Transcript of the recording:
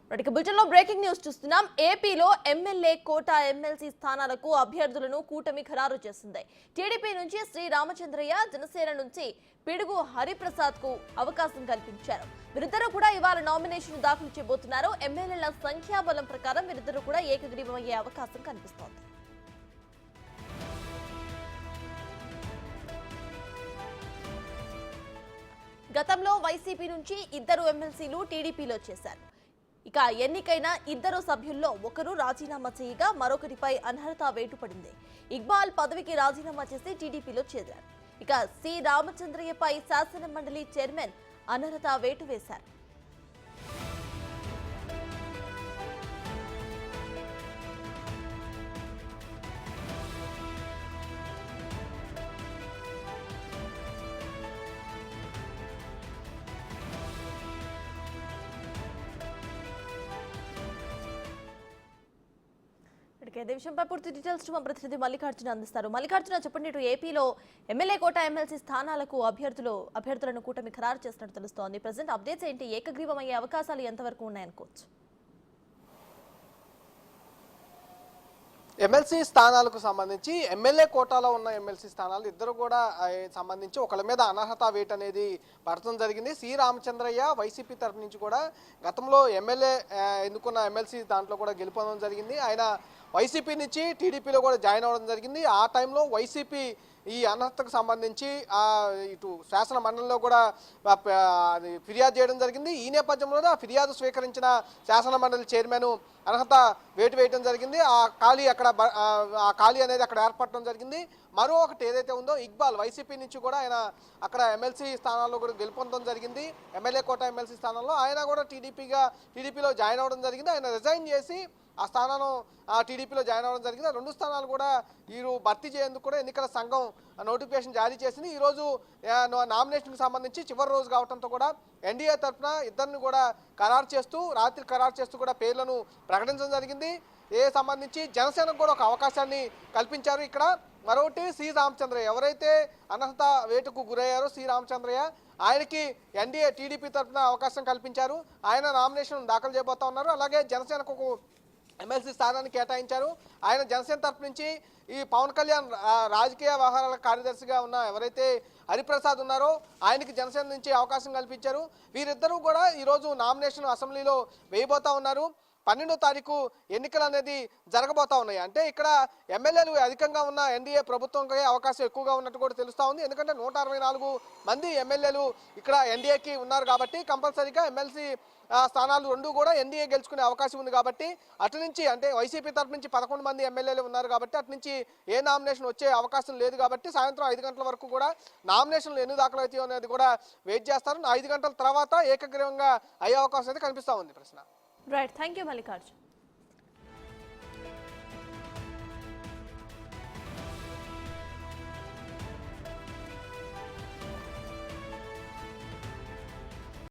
బులెటిన్లో breaking news చూస్తున్నాం. ఏపీలో ఎమ్మెల్యే కోట ఎమ్మెల్సీ స్థానాలకు అభ్యర్థులను కూటమి ఖరారు చేసింది. టీడీపీ నుంచి శ్రీ రామచంద్రయ్య, జనసేన నుంచి పిడుగు హరిప్రసాద్ కు అవకాశం కల్పించారు. వీరిద్దరూ కూడా ఇవాళ నామినేషన్ దాఖలు చేయబోతున్నారు. ఎమ్మెల్యేల సంఖ్యాబలం ప్రకారం వీరిద్దరూ కూడా ఏకగ్రీవమయ్యే అవకాశం కనిపిస్తోంది. గతంలో వైసీపీ నుంచి ఇద్దరు ఎమ్మెల్సీలు టీడీపీలో చేశారు. ఇక ఎన్నికైన ఇద్దరు సభ్యుల్లో ఒకరు రాజీనామా చేయగా మరొకరిపై అనర్హత వేటు పడింది. ఇక్బాల్ పదవికి రాజీనామా చేసి టీడీపీలో చేరారు. ఇక సి రామచంద్రయ్యపై శాసన మండలి చైర్మన్ అనర్హత వేటు వేశారు. ఇదే విషయంపై పూర్తి డీటెయిల్స్ మా ప్రతినిధి మల్లికార్జున అందిస్తారు. మల్లికార్జున, చెప్పండి, ఇటు ఏపీలో ఎమ్మెల్యే కోట ఎమ్మెల్సీ స్థానాలకు అభ్యర్థులను కూటమి ఖరారు చేసినట్టు తెలుస్తోంది. ప్రెసెంట్ అప్డేట్స్ ఏంటి? ఏకగ్రీవమయ్యే అవకాశాలు ఎంతవరకు ఉన్నాయనుకోవచ్చు? ఎమ్మెల్సీ స్థానాలకు సంబంధించి ఎమ్మెల్యే కోటాలో ఉన్న ఎమ్మెల్సీ స్థానాలు ఇద్దరు కూడా సంబంధించి ఒకళ్ళ మీద అనర్హత వేట్ అనేది పడటం జరిగింది. సి రామచంద్రయ్య వైసీపీ తరఫు నుంచి కూడా గతంలో ఎమ్మెల్యే ఎన్నుకున్న ఎమ్మెల్సీ దాంట్లో కూడా గెలుపొందడం జరిగింది. ఆయన వైసీపీ నుంచి టీడీపీలో కూడా జాయిన్ అవ్వడం జరిగింది. ఆ టైంలో వైసీపీ ఈ అనర్హతకు సంబంధించి ఇటు శాసన మండలిలో కూడా ఫిర్యాదు చేయడం జరిగింది. ఈ నేపథ్యంలోనే ఆ ఫిర్యాదు స్వీకరించిన శాసన మండలి చైర్మన్ అనర్హత వేటు వేయడం జరిగింది. ఆ ఖాళీ అనేది అక్కడ ఏర్పడటం జరిగింది. మరో ఒకటి ఏదైతే ఉందో ఇక్బాల్ వైసీపీ నుంచి కూడా ఆయన అక్కడ ఎమ్మెల్సీ స్థానాల్లో కూడా గెలుపొందడం జరిగింది. ఎమ్మెల్యే కోట ఎమ్మెల్సీ స్థానంలో ఆయన కూడా టీడీపీలో జాయిన్ అవ్వడం జరిగింది. ఆయన రిజైన్ చేసి ఆ స్థానాలను టీడీపీలో జాయిన్ అవ్వడం జరిగింది. రెండు స్థానాలు కూడా వీరు భర్తీ చేయేందుకు కూడా ఎన్నికల సంఘం నోటిఫికేషన్ జారీ చేసింది. ఈరోజు నామినేషన్కి సంబంధించి చివరి రోజు కావడంతో కూడా ఎన్డీఏ తరఫున ఇద్దరిని కూడా రాత్రి ఖరారు చేస్తూ కూడా పేర్లను ప్రకటించడం జరిగింది. సంబంధించి జనసేనకు కూడా ఒక అవకాశాన్ని కల్పించారు. ఇక్కడ మరొకటి సి రామచంద్రయ్య, ఎవరైతే అనర్హత వేటుకు గురయ్యారో సి రామచంద్రయ్య, ఆయనకి ఎన్డీఏ టీడీపీ తరఫున అవకాశం కల్పించారు. ఆయన నామినేషన్ దాఖలు చేయబోతా ఉన్నారు. అలాగే జనసేనకు ఎమ్మెల్సీ స్థానాన్ని కేటాయించారు. ఆయన జనసేన తరఫు నుంచి ఈ పవన్ కళ్యాణ్ రాజకీయ వ్యవహారాల కార్యదర్శిగా ఉన్న ఎవరైతే హరిప్రసాద్ ఉన్నారో ఆయనకి జనసేన నుంచి అవకాశం కల్పించారు. వీరిద్దరూ కూడా ఈరోజు నామినేషన్ అసెంబ్లీలో వేయబోతా ఉన్నారు. 12వ తారీఖు ఎన్నికలు అనేది జరగబోతా ఉన్నాయి. అంటే ఇక్కడ ఎమ్మెల్యేలు అధికంగా ఉన్న ఎన్డీఏ ప్రభుత్వంకి అవకాశం ఎక్కువగా ఉన్నట్టు కూడా తెలుస్తూ ఉంది. ఎందుకంటే 164 మంది ఎమ్మెల్యేలు ఇక్కడ ఎన్డీఏకి ఉన్నారు కాబట్టి కంపల్సరీగా ఎమ్మెల్సీ స్థానాలు రెండు కూడా ఎన్డీఏ గెలుచుకునే అవకాశం ఉంది. కాబట్టి అటు నుంచి అంటే వైసీపీ తరఫు నుంచి 11 మంది ఎమ్మెల్యేలు ఉన్నారు కాబట్టి అటు నుంచి ఏ నామినేషన్ వచ్చే అవకాశం లేదు. కాబట్టి సాయంత్రం 5 గంటల వరకు కూడా నామినేషన్లు ఎన్ని దాఖలు అవుతాయో అనేది కూడా వెయిట్ చేస్తారు. 5 గంటల తర్వాత ఏకగ్రీవంగా అయ్యే అవకాశం అయితే కనిపిస్తూ ఉంది. ప్రశ్న రైట్, థ్యాంక్ యూ మల్లికార్జున్.